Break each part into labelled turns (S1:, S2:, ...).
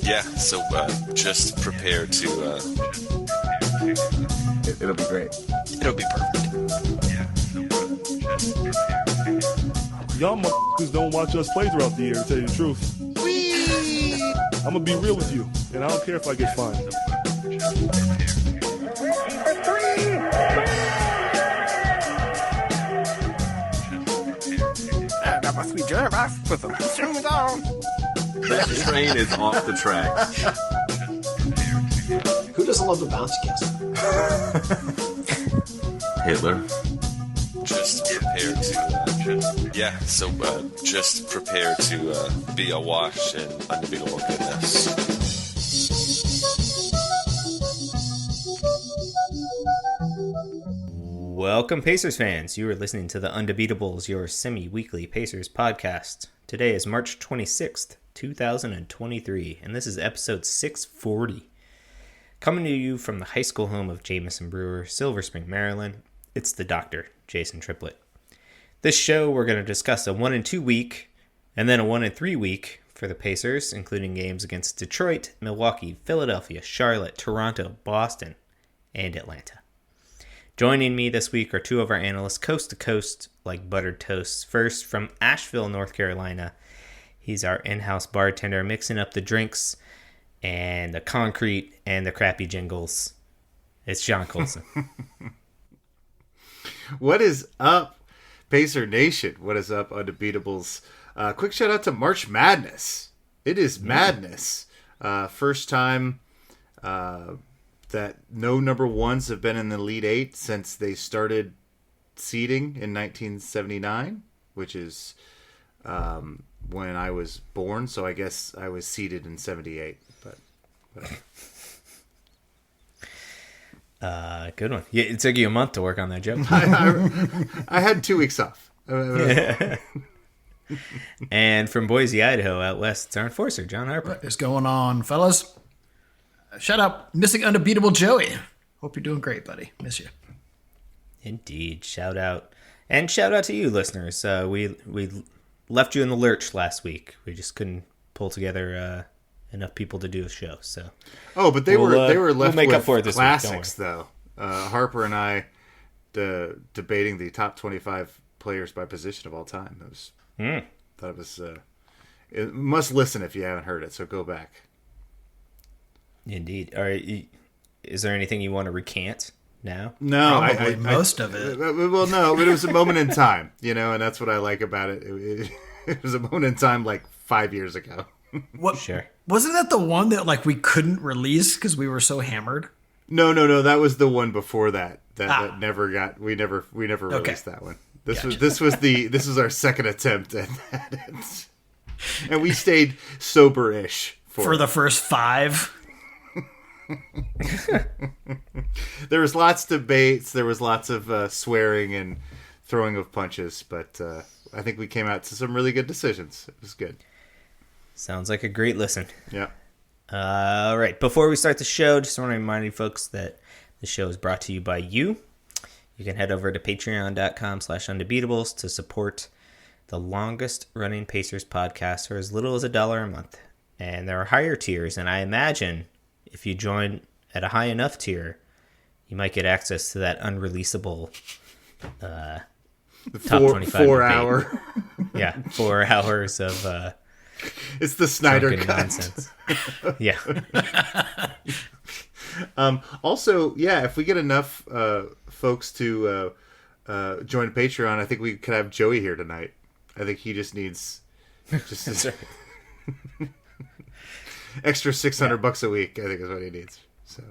S1: Yeah, so just prepare to...
S2: It'll be great.
S1: It'll be perfect.
S3: Y'all motherfuckers don't watch us play throughout the year, to tell you the truth.
S1: Whee!
S3: I'm gonna be real with you, and I don't care if I get fined.
S4: That must be Jervis. Put some shoes on.
S2: That train is off the tracks.
S5: Who doesn't love the bouncy castle?
S2: Hitler.
S1: Just prepare to... yeah, so just prepare to be awash in undebeatable goodness.
S6: Welcome, Pacers fans. You are listening to the Undebeatables, your semi-weekly Pacers podcast. Today is March 26th, 2023, and this is episode 640. Coming to you from the high school home of Jamison Brewer, Silver Spring, Maryland, it's the Dr. Jason Triplett. This show, we're going to discuss a 1-2 week, and then a 1-3 week for the Pacers, including games against Detroit, Milwaukee, Philadelphia, Charlotte, Toronto, Boston, and Atlanta. Joining me this week are two of our analysts, coast to coast, like buttered toasts. First, from Asheville, North Carolina, he's our in-house bartender, mixing up the drinks and the concrete and the crappy jingles. It's John Colson.
S7: What is up, Pacer Nation? What is up, Undebeatables? Quick shout out to March Madness. It is madness. First time that no number ones have been in the Elite Eight since they started seeding in 1979, which is when I was born. So I guess I was seeded in 78. But whatever.
S6: Good one. Yeah, it took you a month to work on that joke.
S7: I had 2 weeks off.
S6: And from Boise, Idaho, out west, it's our enforcer, John Harper.
S5: What is going on, fellas? Shout out, missing undebeatable Joey. Hope you're doing great, buddy. Miss you.
S6: Indeed. Shout out. And shout out to you, listeners. We left you in the lurch last week. We just couldn't pull together enough people to do a show. So.
S7: Oh, but they were left
S6: make
S7: with
S6: up for it this
S7: classics, though. Harper and I debating the top 25 players by position of all time. Thought it was it must listen if you haven't heard it. So go back.
S6: Indeed. All right. Is there anything you want to recant now?
S7: No,
S5: Probably most of it.
S7: Well, no, but it was a moment in time, and that's what I like about it. It was a moment in time like 5 years ago.
S5: What?
S6: Sure.
S5: Wasn't that the one that like we couldn't release because we were so hammered?
S7: No. That was the one before that. That never got. We never released that one. This was our second attempt at that, and we stayed sober-ish
S5: for the first 5.
S7: There was lots of debates. There was lots of swearing and throwing of punches, but I think we came out to some really good decisions. It was good.
S6: Sounds like a great listen.
S7: Yeah.
S6: All right. Before we start the show, just want to remind you folks that the show is brought to you by you. You can head over to patreon.com/undebeatables to support the longest running Pacers podcast for as little as $1 a month. And there are higher tiers, and I imagine if you join at a high enough tier, you might get access to that unreleasable top 25
S7: 4-hour.
S6: Yeah, 4 hours of
S7: it's the Snyder cut.
S6: Nonsense. Yeah.
S7: Also, yeah, if we get enough folks to join Patreon, I think we could have Joey here tonight. I think he just needs extra $600 a week. I think is what he needs. So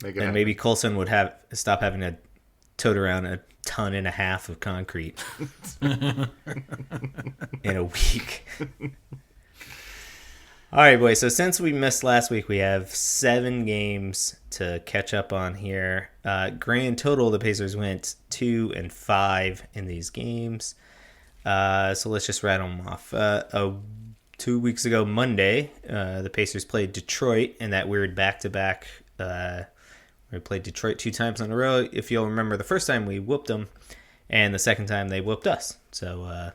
S7: make it happen.
S6: Maybe Coulson would stop having to tote around 1.5 tons of concrete in a week. All right, boys. So since we missed last week, we have 7 games to catch up on here. Grand total, the Pacers went 2-5 in these games. So let's just rattle them off. 2 weeks ago, Monday, the Pacers played Detroit in that weird back-to-back. We played Detroit 2 times in a row. If you'll remember, the first time we whooped them, and the second time they whooped us. So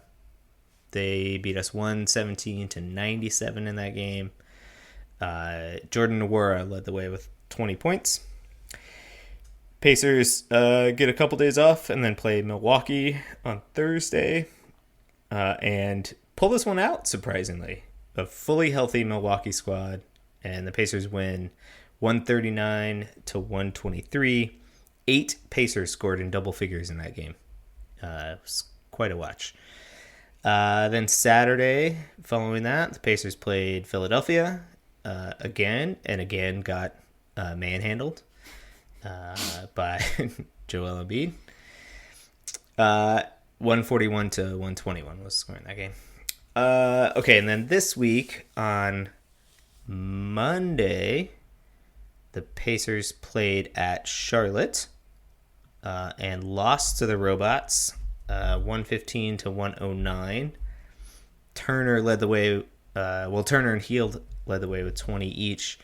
S6: they beat us 117-97 in that game. Jordan Nwora led the way with 20 points. Pacers get a couple days off and then play Milwaukee on Thursday and pull this one out, surprisingly. A fully healthy Milwaukee squad, and the Pacers win 139-123. 8 Pacers scored in double figures in that game. It was quite a watch. Then Saturday, following that, the Pacers played Philadelphia again, and again got manhandled by Joel Embiid. 141-121 was scoring that game. Okay, and then this week on Monday, the Pacers played at Charlotte and lost to the Robots 115-109. Turner led the way. Turner and Hield led the way with 20 each.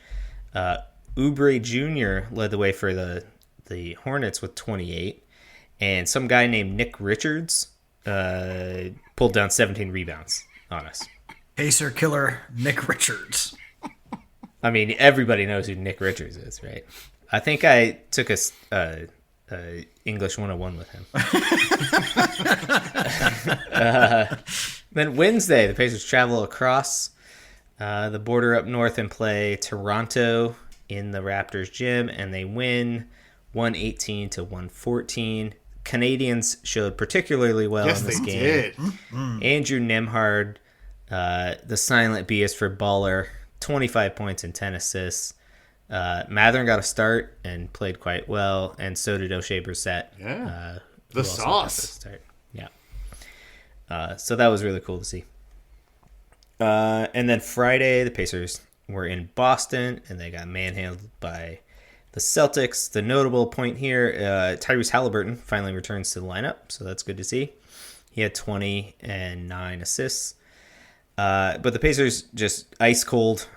S6: Oubre Jr. led the way for the Hornets with 28. And some guy named Nick Richards pulled down 17 rebounds on us.
S5: Pacer killer Nick Richards.
S6: I mean, everybody knows who Nick Richards is, right? I think I took a English 101 with him. Then Wednesday, the Pacers travel across the border up north and play Toronto in the Raptors gym, and they win 118-114. Canadians showed particularly well in this game.
S7: Did.
S6: Andrew Nembhard, the silent B is for baller, 25 points and 10 assists. Matherin got a start and played quite well, and so did O'Shea Brissett.
S7: Yeah.
S6: Who
S7: The
S6: also got
S7: sauce.
S6: a start. Yeah. So that was really cool to see. And then Friday, the Pacers were in Boston, and they got manhandled by the Celtics. The notable point here, Tyrese Halliburton finally returns to the lineup, so that's good to see. He had 20 and 9 assists. But the Pacers just ice cold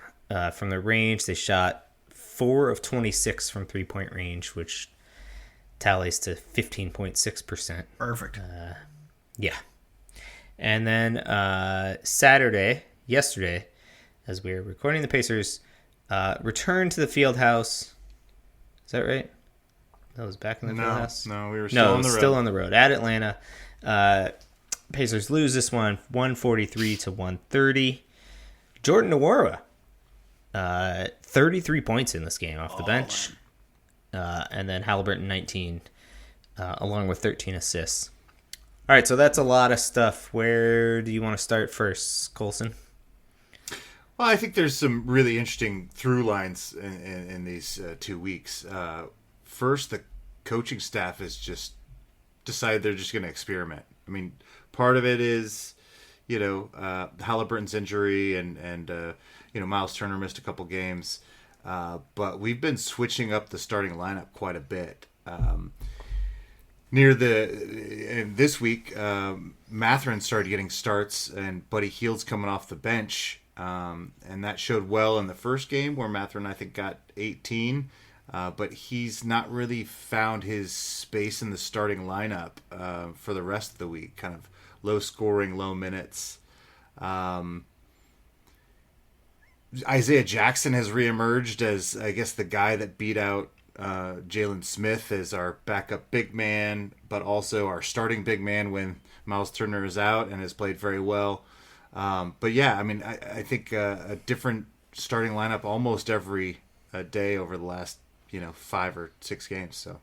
S6: from the range. They shot 4 of 26 from three-point range, which tallies to 15.6%.
S5: Perfect.
S6: Yeah. And then yesterday, as we were recording, the Pacers returned to the field house. Is that right? That was back in the field house?
S7: No, we were still on the road.
S6: Still on the road at Atlanta. Pacers lose this one 143-130. Jordan Nwora, 33 points in this game off the bench. And then Halliburton 19, along with 13 assists. All right, so that's a lot of stuff. Where do you want to start first, Colson?
S7: Well, I think there's some really interesting through lines in these 2 weeks. First, the coaching staff has just decided they're just going to experiment. I mean, part of it is, Halliburton's injury and Miles Turner missed a couple games. But we've been switching up the starting lineup quite a bit. And this week, Matherin started getting starts, and Buddy Hield's coming off the bench. And that showed well in the first game where Matherin, I think, got 18. But he's not really found his space in the starting lineup for the rest of the week. Kind of low scoring, low minutes. Isaiah Jackson has reemerged as, I guess, the guy that beat out Jalen Smith as our backup big man, but also our starting big man when Miles Turner is out, and has played very well. But yeah, I mean, I think a different starting lineup almost every day over the last 5 or 6 games. So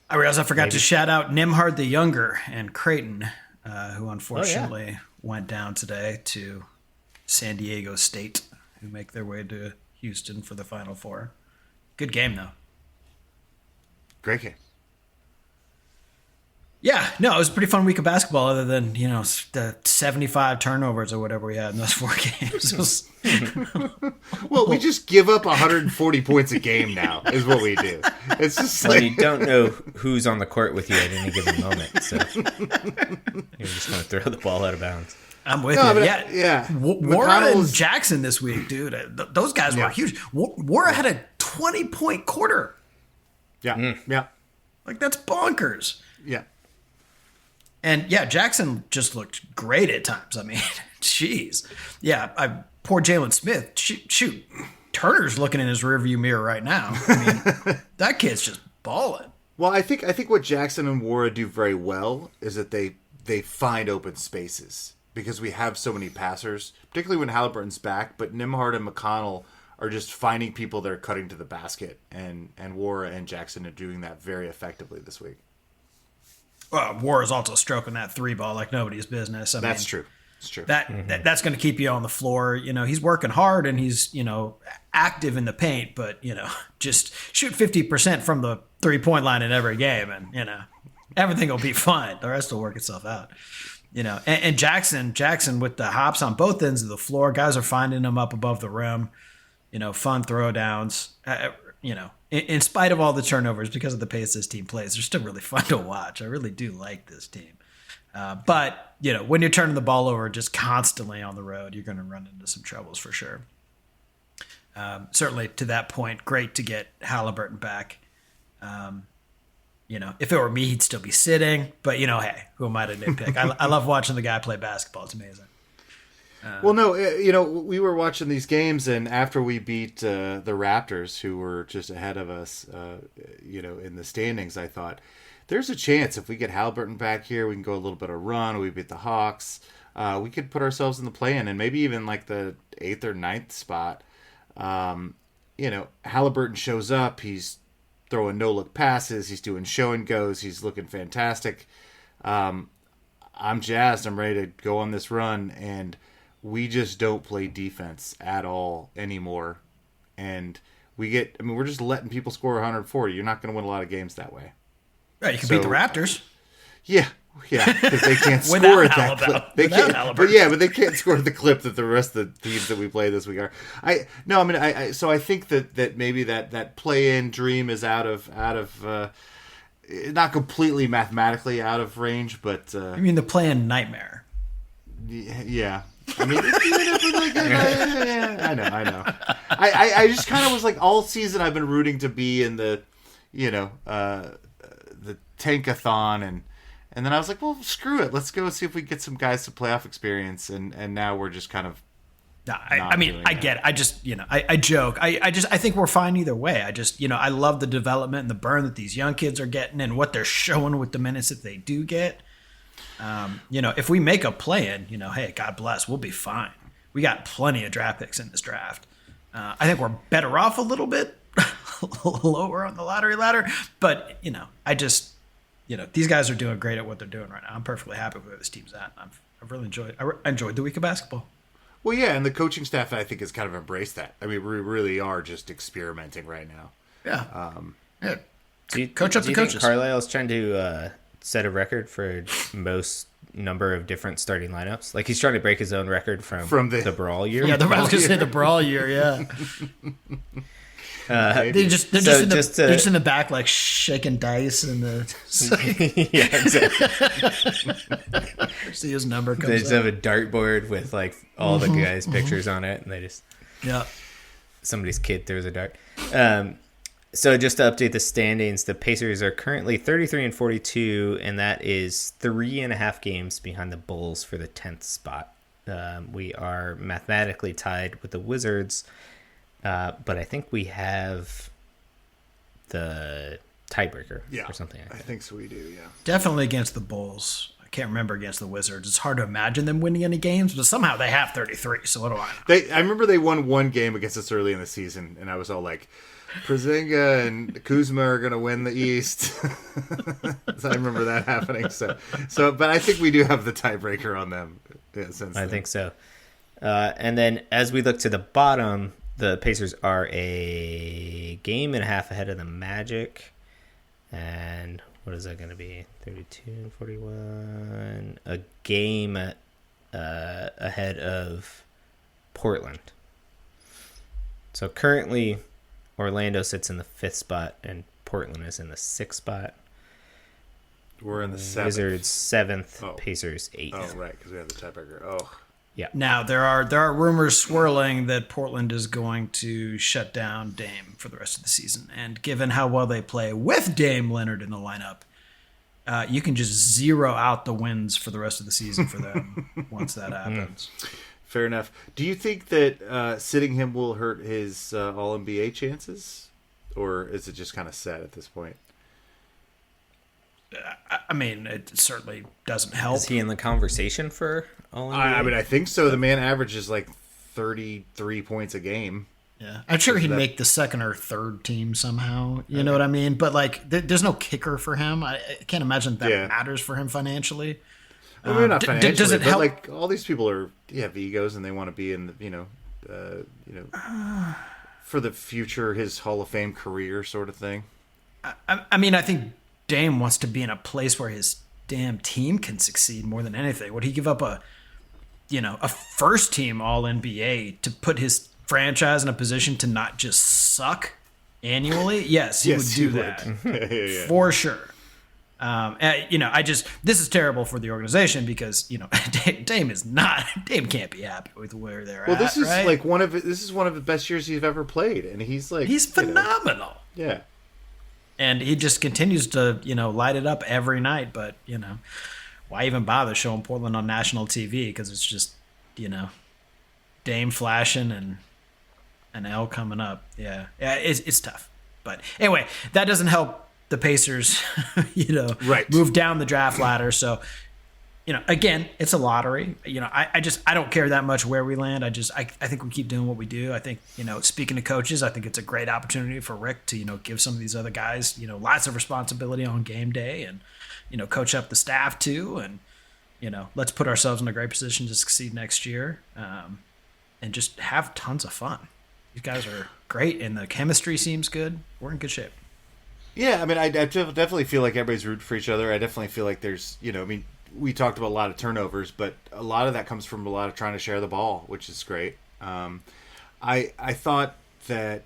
S5: I realize I forgot to shout out Nembhard the Younger and Creighton, who unfortunately went down today to San Diego State, who make their way to Houston for the Final Four. Good game, though.
S7: great game.
S5: Yeah, no, it was a pretty fun week of basketball, other than, the 75 turnovers or whatever we had in those 4 games.
S7: Well, we just give up 140 points a game now, is what we do. It's just
S6: Well,
S7: like,
S6: you don't know who's on the court with you at any given moment, so you're just going to throw the ball out of bounds.
S5: I'm with
S7: No,
S5: you.
S7: but,
S5: Yeah.
S7: yeah.
S5: Wara and
S7: McConnell's-
S5: Jackson this week, dude. Those guys were
S7: Yeah.
S5: huge. Wara had a 20-point quarter.
S7: yeah, yeah,
S5: Like, that's bonkers.
S7: yeah.
S5: And, yeah, Jackson just looked great at times. I mean, jeez. Yeah, poor Jalen Smith. Shoot, Turner's looking in his rearview mirror right now. I mean, that kid's just balling.
S7: Well, I think what Jackson and Wara do very well is that they find open spaces because we have so many passers, particularly when Halliburton's back. But Nimhard and McConnell are just finding people that are cutting to the basket, and Wara and Jackson are doing that very effectively this week.
S5: Wara's also stroking that 3 ball like nobody's business.
S7: That's true. It's true.
S5: That's going to keep you on the floor. You know, he's working hard and he's, you know, active in the paint, but, you know, just shoot 50% from the 3-point line in every game and, you know, everything will be fine. The rest will work itself out. You know, and Jackson with the hops on both ends of the floor, guys are finding him up above the rim, you know, fun throwdowns, you know, in spite of all the turnovers because of the pace this team plays, they're still really fun to watch. I really do like this team. But, you know, when you're turning the ball over just constantly on the road, you're going to run into some troubles for sure. Certainly to that point, great to get Halliburton back. You know, if it were me, he'd still be sitting. But, you know, hey, who am I to nitpick? I love watching the guy play basketball. It's amazing.
S7: Well, no, you know, we were watching these games, and after we beat the Raptors, who were just ahead of us, you know, in the standings, I thought, there's a chance if we get Halliburton back here, we can go a little bit of run. We beat the Hawks. We could put ourselves in the play-in and maybe even like the 8th or 9th spot. You know, Halliburton shows up. He's throwing no-look passes. He's doing show and goes. He's looking fantastic. I'm jazzed. I'm ready to go on this run. And we just don't play defense at all anymore. And we're just letting people score 140. You're not going to win a lot of games that way.
S5: Right, you can beat the Raptors.
S7: Yeah, because they can't score at that clip. They can't, but they can't score the clip that the rest of the teams that we play this week are. So I think that maybe that play-in dream is out of not completely mathematically out of range, but
S5: I mean the play-in nightmare.
S7: Yeah. I mean, I know. I just kind of was like all season I've been rooting to be in the, you know, the tankathon, and then I was like, well, screw it. Let's go see if we get some guys some playoff experience, and now we're just kind of.
S5: I mean, I get it. I just, you know, I joke. I think we're fine either way. I just, you know, I love the development and the burn that these young kids are getting and what they're showing with the minutes that they do get. You know, if we make a play-in, you know, hey, God bless, we'll be fine. We got plenty of draft picks in this draft. I think we're better off a little bit lower on the lottery ladder, but you know, these guys are doing great at what they're doing right now. I'm perfectly happy with where this team's at. I've really enjoyed the week of basketball.
S7: Well, yeah, and the coaching staff I think has kind of embraced that. I mean, we really are just experimenting right now.
S5: Yeah.
S6: Do you
S5: coaches.
S6: think Carlisle's trying to set a record for most number of different starting lineups? Like he's trying to break his own record from the Brawl year.
S5: Yeah, I was going to say the Brawl year. Yeah. They're just in the back like shaking dice and
S6: yeah, exactly.
S5: See his number comes
S6: They just have a dartboard with like all the guys' pictures on it, and they just somebody's kid throws a dart. So just to update the standings, the Pacers are currently 33-42, and that is 3.5 games behind the Bulls for the 10th spot. We are mathematically tied with the Wizards. But I think we have the tiebreaker or something like that.
S7: I think so, we do, yeah.
S5: Definitely against the Bulls. I can't remember against the Wizards. It's hard to imagine them winning any games, but somehow they have 33, so what do I know?
S7: I remember they won one game against us early in the season, and I was all like, Porzingis and Kuzma are going to win the East. So I remember that happening. So, but I think we do have the tiebreaker on them since then.
S6: I think so. And then as we look to the bottom, the Pacers are a game and a half ahead of the Magic. And what is that going to be? 32-41. A game ahead of Portland. So currently, Orlando sits in the 5th spot, and Portland is in the 6th spot.
S7: We're in the 7th.
S6: Wizards 7th, Pacers 8th.
S7: Oh, right, because we have the tiebreaker. Oh.
S6: Yeah.
S5: Now there are rumors swirling that Portland is going to shut down Dame for the rest of the season, and given how well they play with Dame Leonard in the lineup, you can just zero out the wins for the rest of the season for them once that happens.
S7: Fair enough. Do you think that sitting him will hurt his All NBA chances, or is it just kind of set at this point?
S5: I mean, it certainly doesn't help.
S6: Is he in the conversation for All NBA?
S7: I mean, I think so. The man averages like 33 points a game.
S5: Yeah, I'm sure he'd make the second or third team somehow. You know what I mean? But like, there's no kicker for him. I can't imagine that matters for him financially.
S7: Well, maybe not financially,
S5: does it
S7: but
S5: help?
S7: like all these people have egos and they want to be in the, for the future, his Hall of Fame career sort of thing.
S5: I mean, I think Dame wants to be in a place where his damn team can succeed more than anything. Would he give up a first team All NBA to put his franchise in a position to not just suck annually? Yes, he would do that for sure. This is terrible for the organization because Dame can't be happy with where they're at.
S7: Well, this is
S5: right?
S7: like one of the best years he's ever played, and he's
S5: phenomenal.
S7: Yeah.
S5: And he just continues to, light it up every night. But, why even bother showing Portland on national TV? Because it's just, Dame flashing and an L coming up. Yeah, it's tough. But anyway, that doesn't help the Pacers, move down the draft ladder. So, again, it's a lottery. I don't care that much where we land. I think we keep doing what we do. I think, speaking to coaches, I think it's a great opportunity for Rick to, give some of these other guys, lots of responsibility on game day and, coach up the staff too. And, let's put ourselves in a great position to succeed next year and just have tons of fun. These guys are great and the chemistry seems good. We're in good shape.
S7: Yeah, I mean, I definitely feel like everybody's rooting for each other. I definitely feel like there's, we talked about a lot of turnovers, but a lot of that comes from a lot of trying to share the ball, which is great. I thought that,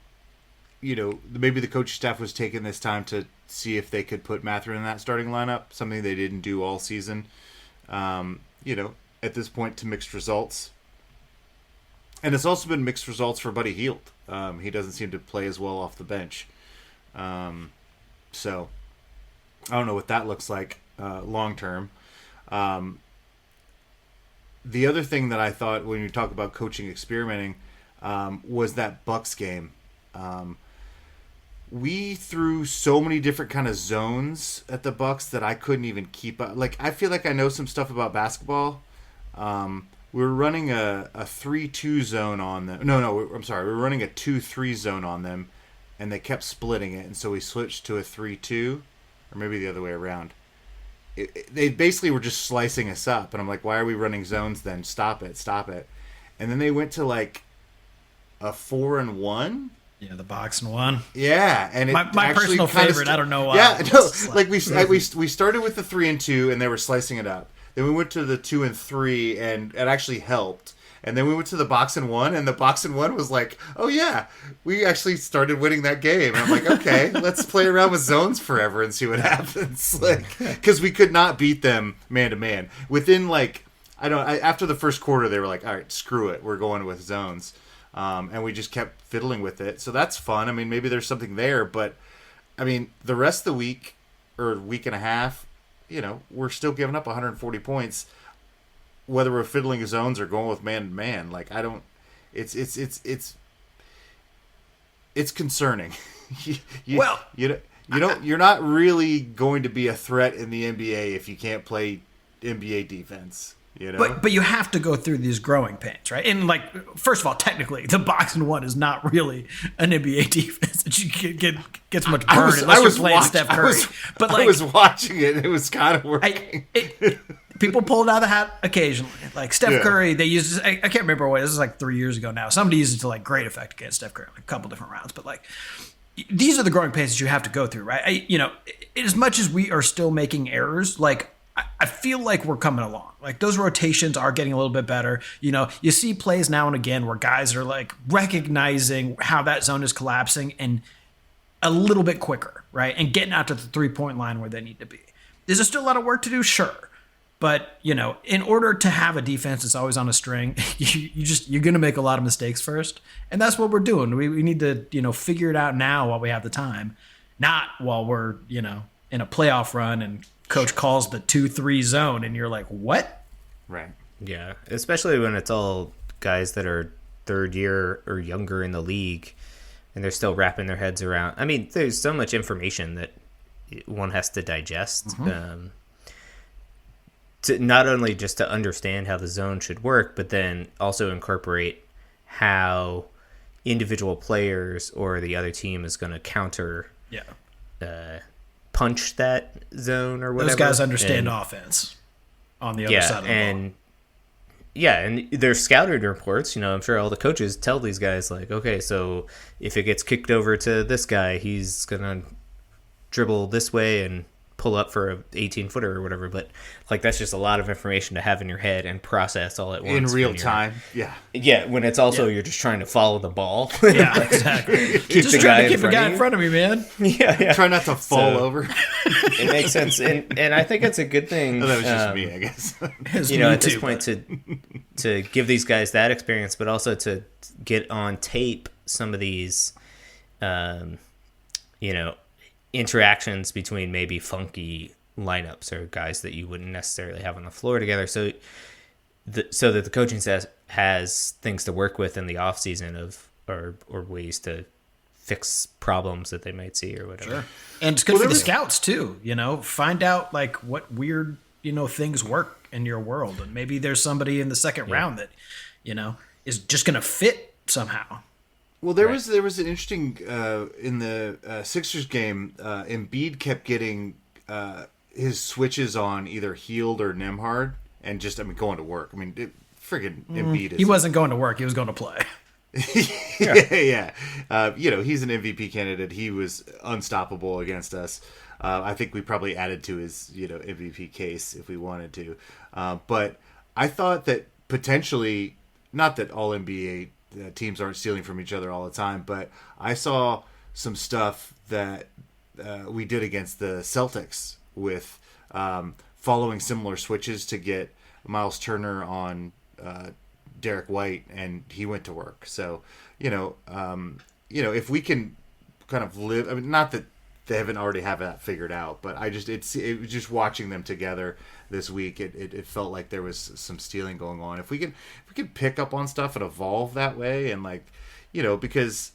S7: maybe the coaching staff was taking this time to see if they could put Mathurin in that starting lineup, something they didn't do all season. At this point, to mixed results. And it's also been mixed results for Buddy Hield. He doesn't seem to play as well off the bench. So I don't know what that looks like long term. The other thing that I thought when you talk about coaching experimenting was that Bucks game. We threw so many different kind of zones at the Bucks that I couldn't even keep up. Like, I feel like I know some stuff about basketball. We were running a 3-2 zone on them. I'm sorry. We were running a 2-3 zone on them, and they kept splitting it, and so we switched to a 3-2, or maybe the other way around. They basically were just slicing us up, and I'm like, why are we running zones then? Stop it. And then they went to like a 4-1.
S5: Yeah, the box and one.
S7: Yeah, and
S5: my personal favorite. I don't know why.
S7: Yeah, no, like we started with the 3-2, and they were slicing it up. Then we went to the 2-3, and it actually helped. And then we went to the box and one, and the box and one was like, oh yeah, we actually started winning that game. And I'm like, okay, let's play around with zones forever and see what happens. Like, because we could not beat them man to man. Within after the first quarter, they were like, all right, screw it, we're going with zones. And we just kept fiddling with it. So that's fun. I mean, maybe there's something there, but I mean, the rest of the week or week and a half, we're still giving up 140 points. Whether we're fiddling zones or going with man to man, like I don't, it's concerning. You're not really going to be a threat in the NBA if you can't play NBA defense.
S5: But you have to go through these growing pains, right? And like, first of all, technically, the box and one is not really an NBA defense that you gets much burn unless you're playing Steph Curry. I
S7: was watching it; and it was kind of working.
S5: People pull it out of the hat occasionally. Like Steph Curry, they used I can't remember what, this is like 3 years ago now. Somebody used it to like great effect against Steph Curry, like a couple different rounds. But like, these are the growing pains that you have to go through, right? As much as we are still making errors, like I feel like we're coming along. Like those rotations are getting a little bit better. You see plays now and again where guys are like recognizing how that zone is collapsing and a little bit quicker, right? And getting out to the 3-point line where they need to be. Is there still a lot of work to do? Sure. But, in order to have a defense that's always on a string, you're going to make a lot of mistakes first. And that's what we're doing. We need to, figure it out now while we have the time, not while we're, in a playoff run and coach calls the 2-3 zone and you're like, what?
S7: Right.
S6: Yeah. Especially when it's all guys that are third year or younger in the league, and they're still wrapping their heads around. I mean, there's so much information that one has to digest. To not only just to understand how the zone should work, but then also incorporate how individual players or the other team is going to counter punch that zone or whatever.
S5: Those guys understand offense on the other side of the ball.
S6: Yeah, and there's scouted reports. You know, I'm sure all the coaches tell these guys, like, okay, so if it gets kicked over to this guy, he's going to dribble this way and pull up for a 18-footer or whatever. But like, that's just a lot of information to have in your head and process all at once
S7: in real time.
S6: Yeah, when it's also you're just trying to follow the ball.
S5: Yeah, exactly.
S6: Keep
S5: just
S6: the
S5: trying
S6: guy
S5: to keep a guy in front of me, man.
S6: Yeah.
S7: Try not to fall over.
S6: It makes sense, and I think it's a good thing.
S7: Oh, that was just me, I guess.
S6: You know, at this point, to give these guys that experience, but also to get on tape some of these, you know, interactions between maybe funky lineups or guys that you wouldn't necessarily have on the floor together, so that the coaching staff has things to work with in the off season or ways to fix problems that they might see or whatever.
S5: Sure. And it's good for the scouts too, you know, find out like what weird, you know, things work in your world, and maybe there's somebody in the second round that, you know, is just going to fit somehow.
S7: Well, there was an interesting in the Sixers game. Embiid kept getting his switches on either Healed or Nembhard, and just going to work. I mean, friggin' Embiid is.
S5: He wasn't going to work; he was going to play.
S7: Yeah. You know, he's an MVP candidate. He was unstoppable against us. I think we probably added to his MVP case if we wanted to. But I thought that potentially, not that all NBA teams aren't stealing from each other all the time, but I saw some stuff that we did against the Celtics with following similar switches to get Miles Turner on Derek White, and he went to work. So, if we can kind of live, I mean, not that they haven't already have that figured out, but it was just watching them together this week. It felt like there was some stealing going on. If we can pick up on stuff and evolve that way, and because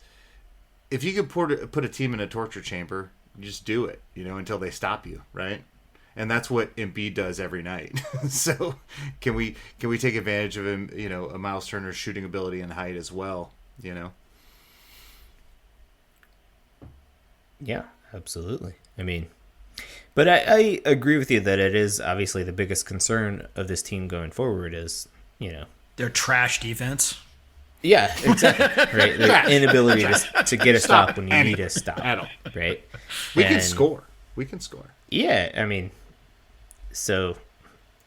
S7: if you could put a team in a torture chamber, you just do it, until they stop you, right? And that's what Embiid does every night. So can we take advantage of him, a Miles Turner's shooting ability and height as well,
S6: Yeah, absolutely. I mean, but I agree with you that it is obviously the biggest concern of this team going forward is,
S5: their trash defense.
S6: Yeah, exactly. Right. Their inability to get a stop when you need a stop. Right.
S7: We can score.
S6: Yeah, I mean,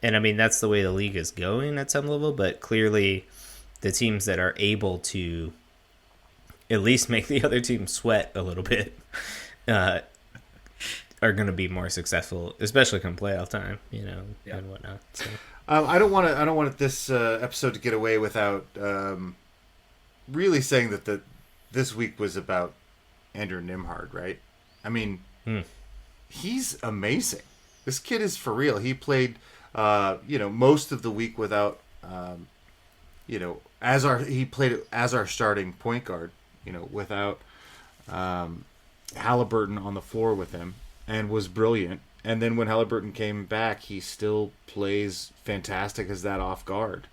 S6: that's the way the league is going at some level, but clearly the teams that are able to at least make the other team sweat a little bit are going to be more successful, especially come playoff time, and whatnot. So.
S7: I don't want this episode to get away without really saying that this week was about Andrew Nembhard, right? I mean, he's amazing. This kid is for real. He played, most of the week without, he played as our starting point guard, without Halliburton on the floor with him, and was brilliant. And then when Halliburton came back, he still plays fantastic as that off guard.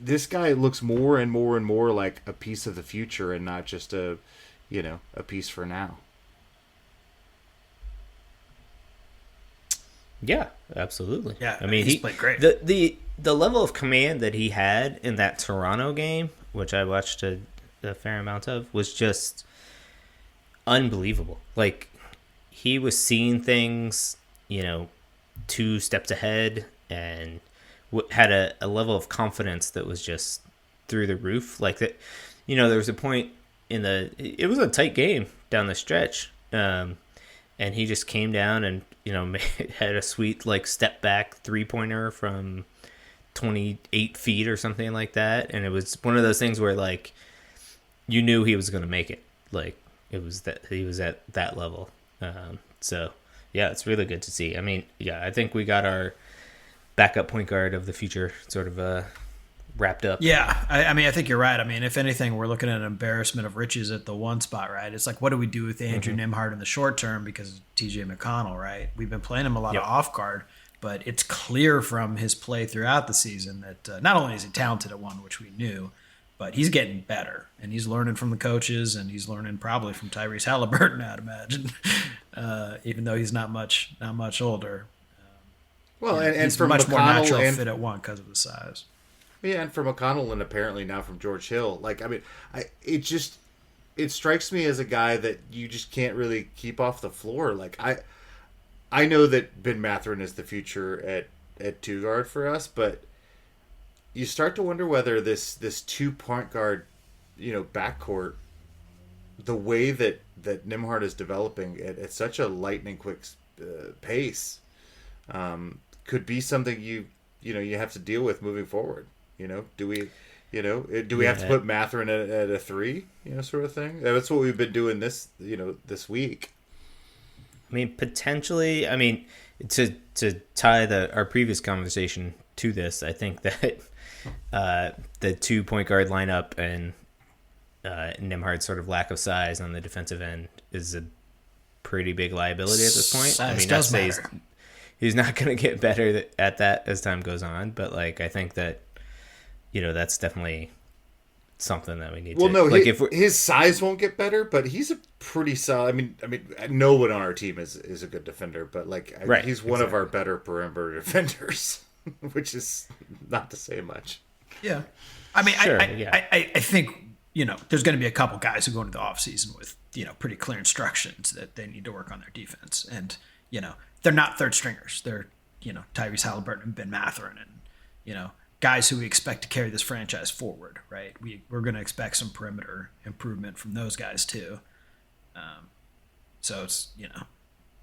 S7: This guy looks more and more and more like a piece of the future and not just a piece for now.
S6: Yeah, absolutely.
S5: Yeah,
S6: I mean,
S5: he's played great.
S6: The level of command that he had in that Toronto game, which I watched a fair amount of, was just unbelievable. Like, he was seeing things, 2 steps ahead, and had a level of confidence that was just through the roof. Like that, there was a point it was a tight game down the stretch, and he just came down and had a sweet step back 3-pointer from 28 feet or something like that, and it was one of those things where you knew he was going to make it. It was that he was at that level. So yeah, it's really good to see. I mean, yeah, I think we got backup point guard of the future sort of wrapped up.
S5: Yeah, I mean, I think you're right. I mean, if anything, we're looking at an embarrassment of riches at the one spot, right? It's like, what do we do with Andrew Nembhard in the short term because of TJ McConnell, right? We've been playing him a lot of off guard, but it's clear from his play throughout the season that not only is he talented at one, which we knew, but he's getting better, and he's learning from the coaches, and he's learning probably from Tyrese Halliburton, I'd imagine, even though he's not much older.
S7: Well, and
S5: he's
S7: for
S5: much
S7: McConnell
S5: more natural
S7: and,
S5: fit at one because of the size.
S7: Yeah, and for McConnell and apparently now from George Hill. Like, I mean, it strikes me as a guy that you just can't really keep off the floor. Like, I know that Ben Mathurin is the future at two guard for us, but you start to wonder whether this 2-point guard, backcourt, the way that Nembhard is developing at such a lightning quick pace, could be something you have to deal with moving forward. Do we have to put Mathurin at a 3, sort of thing? That's what we've been doing this week.
S6: I mean, potentially. I mean, to tie our previous conversation to this, I think that the 2-point guard lineup and Nembhard's sort of lack of size on the defensive end is a pretty big liability at this point.
S5: Size
S6: I mean,
S5: does matter.
S6: He's not going to get better at that as time goes on, but like I think that that's definitely something that we need.
S7: Well,
S6: to,
S7: no,
S6: like
S7: his size won't get better, but he's a pretty solid. I mean, no one on our team is a good defender, but he's one of our better perimeter defenders, which is not to say much.
S5: Yeah, I mean,
S6: Sure,
S5: I think there's going to be a couple guys who go into the offseason with pretty clear instructions that they need to work on their defense, and they're not third stringers. They're Tyrese Halliburton and Ben Mathurin, and guys who we expect to carry this franchise forward, right? We're going to expect some perimeter improvement from those guys too. So it's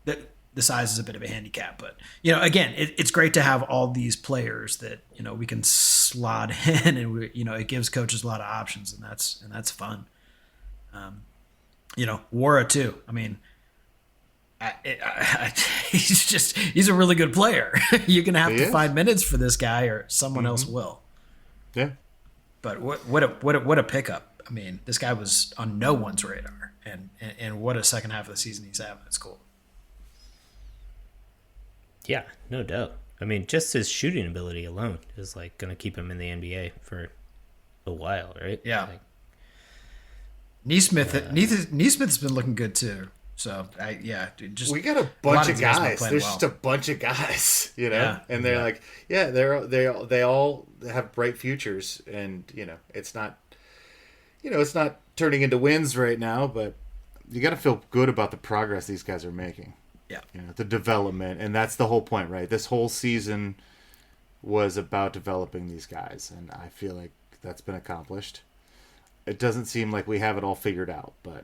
S5: the size is a bit of a handicap, but again, it's great to have all these players that we can slot in, and it gives coaches a lot of options, and that's fun. Wara too. I mean, he's a really good player. You're gonna have to find minutes for this guy, or someone else will.
S7: Yeah.
S5: But what a pickup! I mean, this guy was on no one's radar, and what a second half of the season he's having. It's cool.
S6: Yeah, no doubt. I mean, just his shooting ability alone is like going to keep him in the NBA for a while, right?
S5: Yeah. Neesmith's been looking good too. So
S7: we got a bunch of guys. There's
S5: well.
S7: just a bunch of guys,
S5: Yeah.
S7: and they're they all have bright futures, and it's not turning into wins right now, but you got to feel good about the progress these guys are making.
S5: Yeah.
S7: The development, and that's the whole point, right? This whole season was about developing these guys, and I feel like that's been accomplished. It doesn't seem like we have it all figured out, but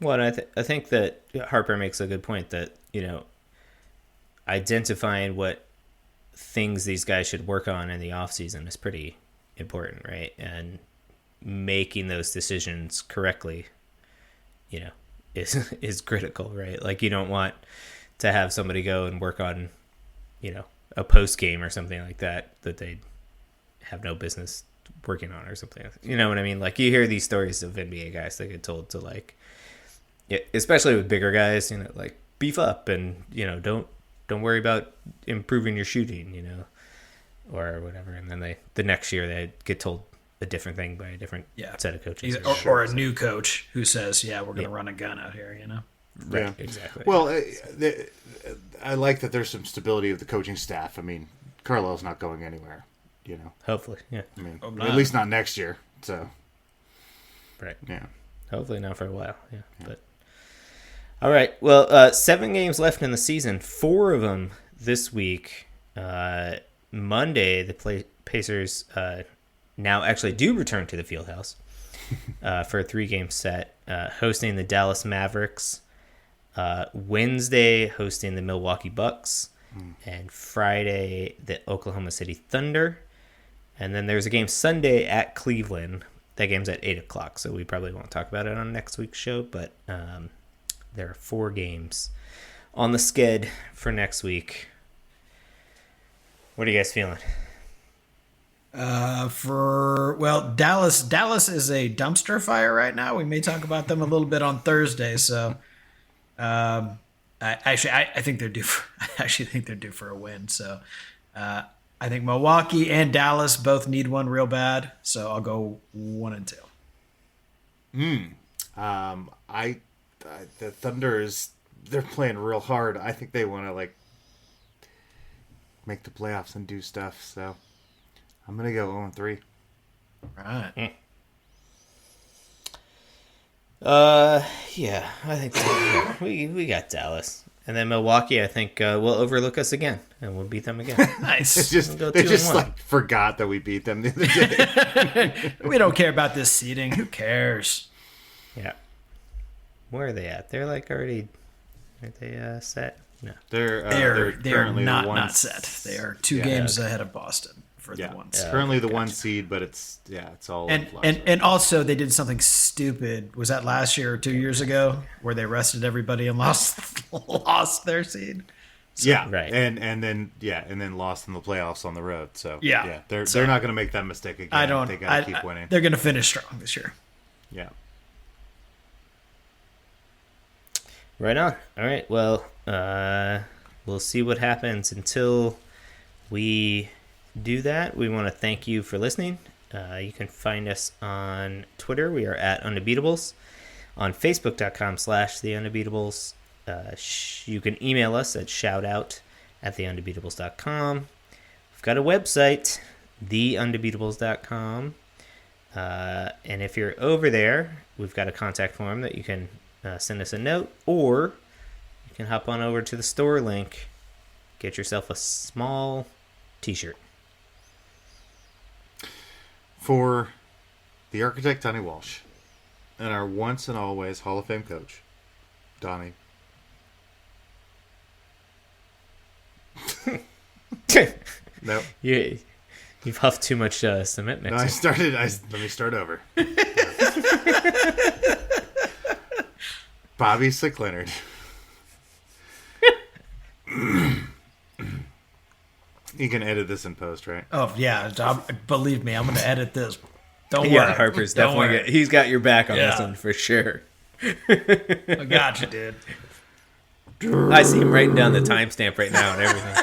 S6: well, and I think that Harper makes a good point that identifying what things these guys should work on in the off season is pretty important, right? And making those decisions correctly, is critical, right? Like you don't want to have somebody go and work on, a post game or something like that they have no business working on or something. You know what I mean? Like you hear these stories of NBA guys that get told to like, especially with bigger guys, like beef up and don't worry about improving your shooting, or whatever. And then the next year they get told a different thing by a different set of coaches,
S5: or a new coach who says, we're going to run a gun out here,
S6: Right,
S7: yeah,
S6: exactly.
S7: Well, I like that there's some stability of the coaching staff. I mean, Carlisle's not going anywhere,
S6: Hopefully, yeah.
S7: I mean, at least not next year. So,
S6: right,
S7: yeah.
S6: Hopefully not for a while, yeah. But all right, well, 7 games left in the season. 4 of them this week. Monday, the Pacers now actually do return to the Fieldhouse for a 3-game set, hosting the Dallas Mavericks. Wednesday, hosting the Milwaukee Bucks. And Friday, the Oklahoma City Thunder. And then there's a game Sunday at Cleveland. That game's at 8 o'clock, so we probably won't talk about it on next week's show. But there are 4 games on the sked for next week. What are you guys feeling?
S5: Dallas is a dumpster fire right now. We may talk about them a little bit on Thursday. So, I think they're due. I actually think they're due for a win. So, I think Milwaukee and Dallas both need one real bad. So I'll go 1-2.
S7: The Thunder they're playing real hard. I think they want to make the playoffs and do stuff. So I'm gonna go 0-3.
S5: Right.
S6: Yeah, I think so. we got Dallas, and then Milwaukee. I think will overlook us again, and we'll beat them again.
S5: Nice.
S7: They just forgot that we beat them the other day.
S5: We don't care about this seeding. Who cares?
S6: Yeah. Where are they at? They're already. Aren't they set? No.
S7: They're currently
S5: not set. They are 2 games ahead of Boston for the one seed.
S7: Currently the 1 seed, but it's all
S5: and also they did something stupid. Was that last year or 2 years ago where they rested everybody and lost their seed?
S6: So, right.
S7: And then lost in the playoffs on the road. So they're not going to make that mistake again. They got to keep winning.
S5: They're going to finish strong this year.
S7: Yeah.
S6: Right on. All right. Well, we'll see what happens. Until we do that, we want to thank you for listening. You can find us on Twitter. We are at Undebeatables. On Facebook.com/TheUndebeatables. You can email us at shoutout@theundebeatables.com. We've got a website, theundebeatables.com. And if you're over there, we've got a contact form that you can send us a note, or you can hop on over to the store link, get yourself a small t-shirt.
S7: For the architect, Donnie Walsh, and our once and always Hall of Fame coach, Donnie. No.
S6: You've huffed too much cement mixer.
S7: No, let me start over. Bobby Slick Leonard. You can edit this in post, right?
S5: Oh, yeah. Believe me, I'm going to edit this. Don't worry.
S6: Yeah, Harper's definitely he's got your back on this one for sure.
S5: I got you, dude.
S6: I see him writing down the timestamp right now and everything.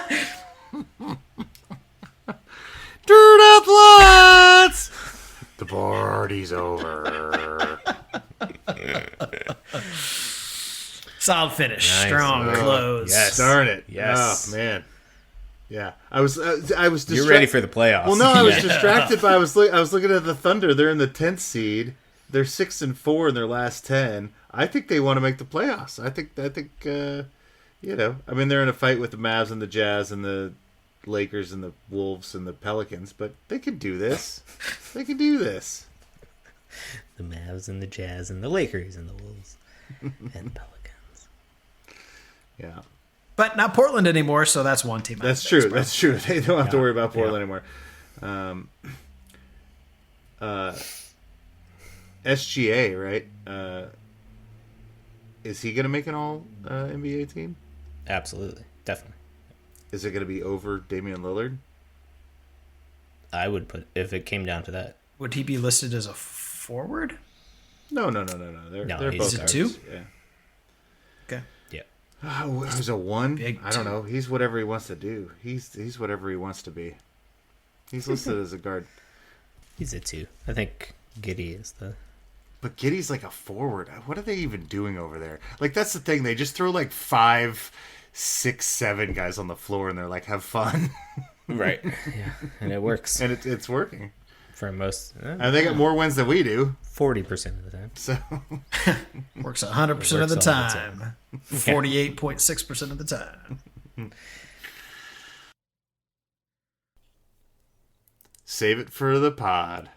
S7: Dirt up lots! The party's over.
S5: Solid finish.
S6: Nice.
S5: Strong close.
S6: Yes.
S7: Darn it.
S6: Yes.
S7: Oh, man. Yeah. I was distracted.
S6: You're ready for the playoffs.
S7: Well, no, I was distracted by I was looking at the Thunder. They're in the 10th seed. They're 6-4 in their last 10. I think they want to make the playoffs. I think they're in a fight with the Mavs and the Jazz and the Lakers and the Wolves and the Pelicans, but they can do this. They can do this.
S6: The Mavs and the Jazz and the Lakers and the Wolves and Pelicans.
S7: Yeah.
S5: But not Portland anymore, so that's one team.
S7: That's true. That's true. They don't have to worry about Portland anymore. SGA, right? Is he going to make an all NBA team?
S6: Absolutely. Definitely.
S7: Is it going to be over Damian Lillard?
S6: I would put, if it came down to that.
S5: Would he be listed as a forward?
S7: No. They're
S6: he's
S7: both
S5: a
S7: guards.
S5: 2?
S7: Yeah.
S5: Okay.
S6: Yeah.
S7: Oh, who's a 1?
S5: Big
S7: I don't
S5: 2.
S7: know. He's whatever he wants to do. He's whatever he wants to be. He's listed as a guard.
S6: He's a 2. I think Giddey is the...
S7: But Giddey's like a forward. What are they even doing over there? Like, that's the thing. They just throw like 5, 6, 7 guys on the floor, and they're like, have fun.
S6: Right. Yeah. And it works.
S7: And it's working.
S6: For most...
S7: and they got more wins than we do.
S6: 40% of the time.
S7: So
S5: Works 100% of the time. 48.6% of the time.
S7: save it for the pod.